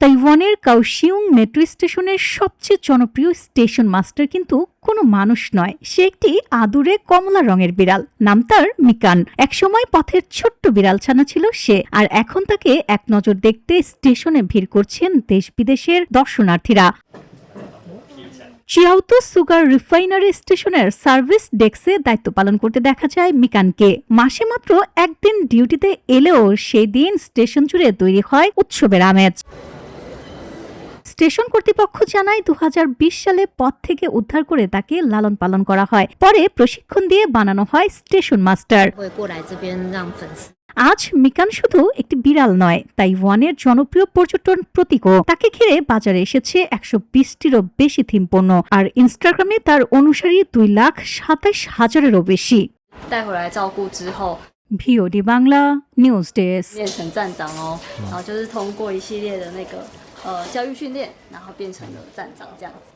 তাইওয়ানের কাওশিউং মেট্রো স্টেশনের সবচেয়ে জনপ্রিয় স্টেশন মাস্টার কিন্তু কোনো মানুষ নয়, সে একটি আদুরে কমলা রঙের বিড়াল। নাম তার মিকান। একসময় পথের ছোট্ট বিড়াল ছানা ছিল সে, আর এখন তাকে এক নজর দেখতে স্টেশনে ভিড় করছেন দেশ বিদেশের দর্শনার্থীরা। চিয়াওতো সুগার রিফাইনারি স্টেশনের সার্ভিস ডেস্কে দায়িত্ব পালন করতে দেখা যায় মিকানকে। মাসে মাত্র একদিন ডিউটিতে এলেও সেই দিন স্টেশন জুড়ে তৈরি হয় উৎসবের আমেজ। স্টেশন কর্তৃপক্ষ জানায় 2020 সালে পথ থেকে উদ্ধার করে তাকে লালন পালন করা হয়, পরে প্রশিক্ষণ দিয়ে বানানো হয় স্টেশন মাস্টার। আজ মিকান শুধু একটি বিড়াল নয়, তাইওয়ানের জনপ্রিয় পর্যটন প্রতীকও। তাকে ঘিরে বাজারে এসেছে 120টিরও বেশি থিম পণ্য, আর ইনস্টাগ্রামে তার অনুসারী 2,27,000-এরও বেশি। VOD Bangla news ডেস্ক।变成站长哦，然后就是通过一系列的教育训练，然后变成了站长这样子。